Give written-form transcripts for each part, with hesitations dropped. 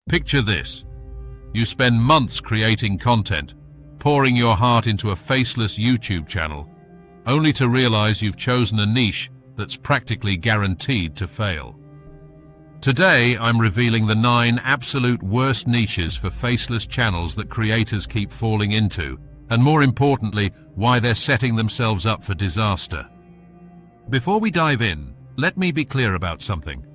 Picture this. You spend months creating content, pouring your heart into a faceless YouTube channel, only to realize you've chosen a niche that's practically guaranteed to fail. Today, I'm revealing the 9 absolute worst niches for faceless channels that creators keep falling into, and more importantly, why they're setting themselves up for disaster. Before we dive in, let me be clear about something.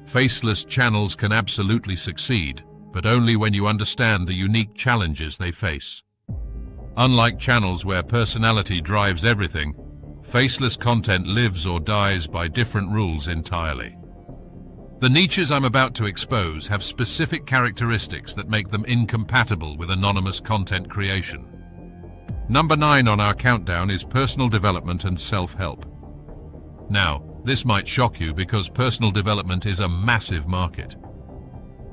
Faceless channels can absolutely succeed, but only when you understand the unique challenges they face. Unlike channels where personality drives everything, faceless content lives or dies by different rules entirely. The niches I'm about to expose have specific characteristics that make them incompatible with anonymous content creation. Number 9 on our countdown is personal development and self-help. Now, this might shock you because personal development is a massive market.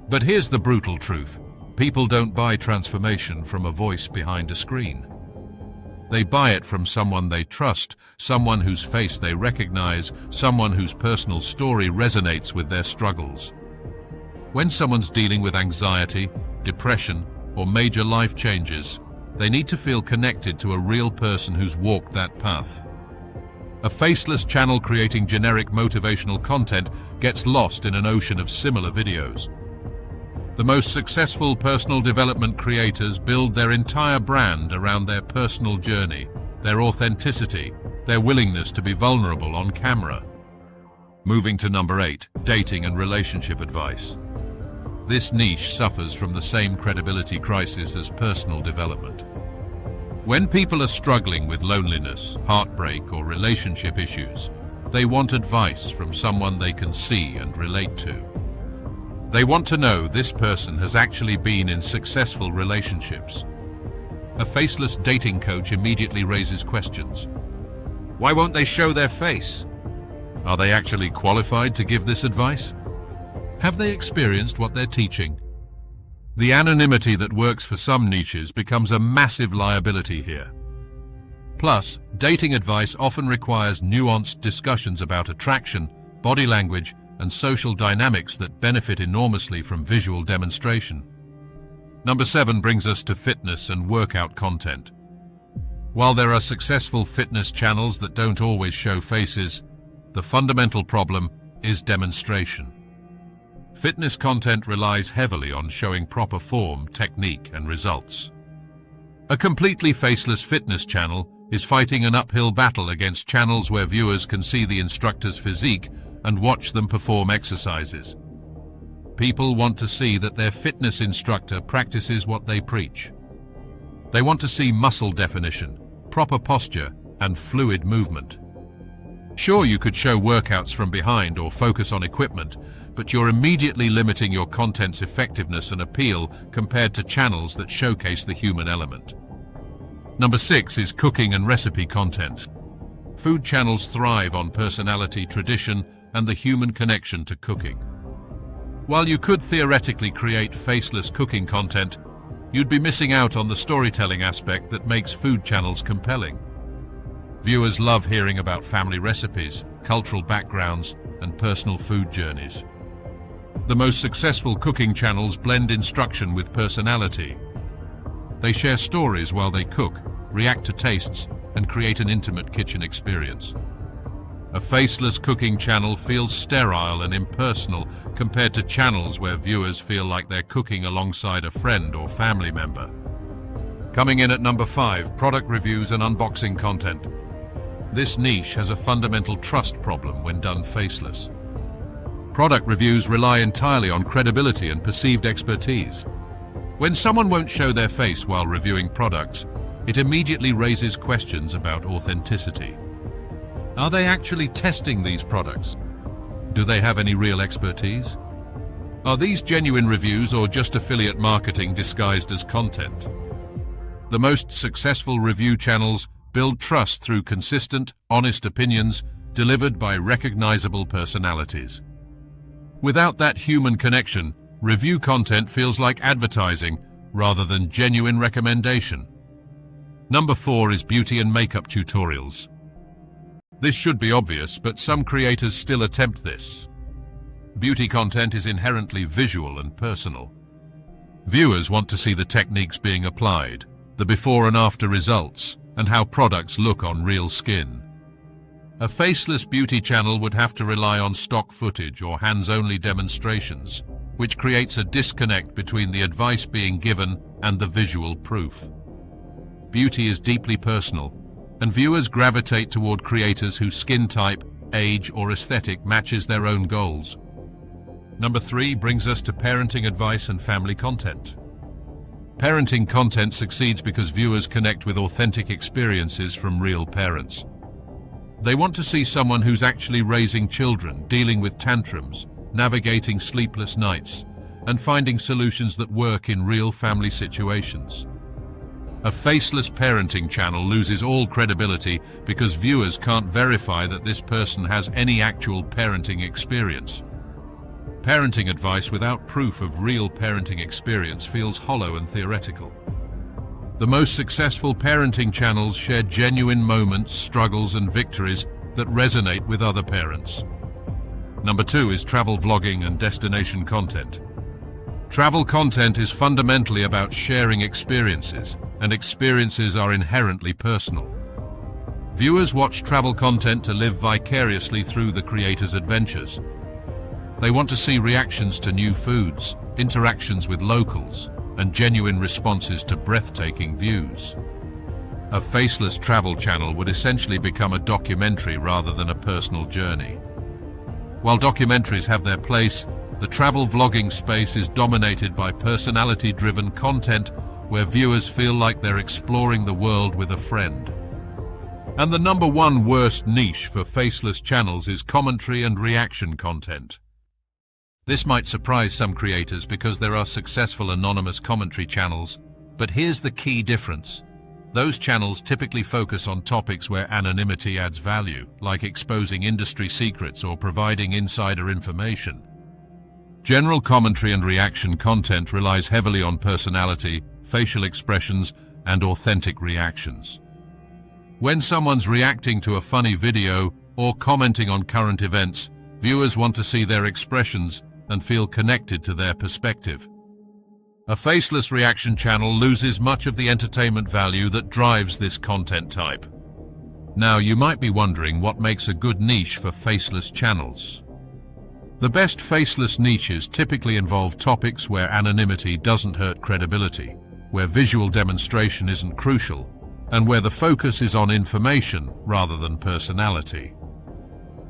But here's the brutal truth. People don't buy transformation from a voice behind a screen. They buy it from someone they trust, someone whose face they recognize, someone whose personal story resonates with their struggles. When someone's dealing with anxiety, depression, or major life changes, they need to feel connected to a real person who's walked that path. A faceless channel creating generic motivational content gets lost in an ocean of similar videos. The most successful personal development creators build their entire brand around their personal journey, their authenticity, their willingness to be vulnerable on camera. Moving to number 8, dating and relationship advice. This niche suffers from the same credibility crisis as personal development. When people are struggling with loneliness, heartbreak, or relationship issues, they want advice from someone they can see and relate to. They want to know this person has actually been in successful relationships. A faceless dating coach immediately raises questions. Why won't they show their face? Are they actually qualified to give this advice? Have they experienced what they're teaching? The anonymity that works for some niches becomes a massive liability here. Plus, dating advice often requires nuanced discussions about attraction, body language, and social dynamics that benefit enormously from visual demonstration. Number 7 brings us to fitness and workout content. While there are successful fitness channels that don't always show faces, the fundamental problem is demonstration. Fitness content relies heavily on showing proper form, technique, and results. A completely faceless fitness channel is fighting an uphill battle against channels where viewers can see the instructor's physique and watch them perform exercises. People want to see that their fitness instructor practices what they preach. They want to see muscle definition, proper posture, and fluid movement. Sure, you could show workouts from behind or focus on equipment, but you're immediately limiting your content's effectiveness and appeal compared to channels that showcase the human element. Number 6 is cooking and recipe content. Food channels thrive on personality, tradition, and the human connection to cooking. While you could theoretically create faceless cooking content, you'd be missing out on the storytelling aspect that makes food channels compelling. Viewers love hearing about family recipes, cultural backgrounds, and personal food journeys. The most successful cooking channels blend instruction with personality. They share stories while they cook, react to tastes, and create an intimate kitchen experience. A faceless cooking channel feels sterile and impersonal compared to channels where viewers feel like they're cooking alongside a friend or family member. Coming in at number 5, product reviews and unboxing content. This niche has a fundamental trust problem when done faceless. Product reviews rely entirely on credibility and perceived expertise. When someone won't show their face while reviewing products, it immediately raises questions about authenticity. Are they actually testing these products? Do they have any real expertise? Are these genuine reviews or just affiliate marketing disguised as content? The most successful review channels build trust through consistent, honest opinions delivered by recognizable personalities. Without that human connection, review content feels like advertising rather than genuine recommendation. Number 4 is beauty and makeup tutorials. This should be obvious, but some creators still attempt this. Beauty content is inherently visual and personal. Viewers want to see the techniques being applied, the before and after results, and how products look on real skin. A faceless beauty channel would have to rely on stock footage or hands-only demonstrations, which creates a disconnect between the advice being given and the visual proof. Beauty is deeply personal, and viewers gravitate toward creators whose skin type, age, or aesthetic matches their own goals. Number 3 brings us to parenting advice and family content. Parenting content succeeds because viewers connect with authentic experiences from real parents. They want to see someone who's actually raising children, dealing with tantrums, navigating sleepless nights, and finding solutions that work in real family situations. A faceless parenting channel loses all credibility because viewers can't verify that this person has any actual parenting experience. Parenting advice without proof of real parenting experience feels hollow and theoretical. The most successful parenting channels share genuine moments, struggles, and victories that resonate with other parents. Number 2 is travel vlogging and destination content. Travel content is fundamentally about sharing experiences, and experiences are inherently personal. Viewers watch travel content to live vicariously through the creator's adventures. They want to see reactions to new foods, interactions with locals, and genuine responses to breathtaking views. A faceless travel channel would essentially become a documentary rather than a personal journey. While documentaries have their place, the travel vlogging space is dominated by personality-driven content where viewers feel like they're exploring the world with a friend. And the number 1 worst niche for faceless channels is commentary and reaction content. This might surprise some creators because there are successful anonymous commentary channels, but here's the key difference. Those channels typically focus on topics where anonymity adds value, like exposing industry secrets or providing insider information. General commentary and reaction content relies heavily on personality, facial expressions, and authentic reactions. When someone's reacting to a funny video or commenting on current events, viewers want to see their expressions and feel connected to their perspective. A faceless reaction channel loses much of the entertainment value that drives this content type. Now, you might be wondering what makes a good niche for faceless channels. The best faceless niches typically involve topics where anonymity doesn't hurt credibility, where visual demonstration isn't crucial, and where the focus is on information rather than personality.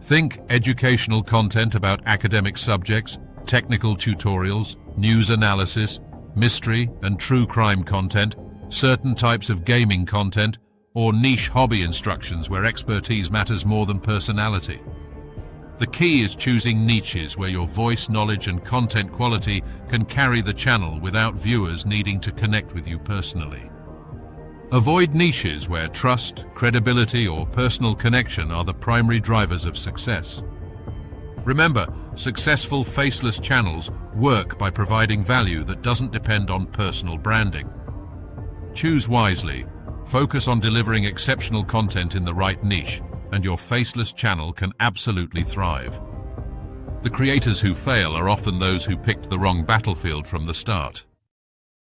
Think educational content about academic subjects, technical tutorials, news analysis, mystery and true crime content, certain types of gaming content, or niche hobby instructions where expertise matters more than personality. The key is choosing niches where your voice, knowledge, and content quality can carry the channel without viewers needing to connect with you personally. Avoid niches where trust, credibility, or personal connection are the primary drivers of success. Remember, successful faceless channels work by providing value that doesn't depend on personal branding. Choose wisely, focus on delivering exceptional content in the right niche, and your faceless channel can absolutely thrive. The creators who fail are often those who picked the wrong battlefield from the start.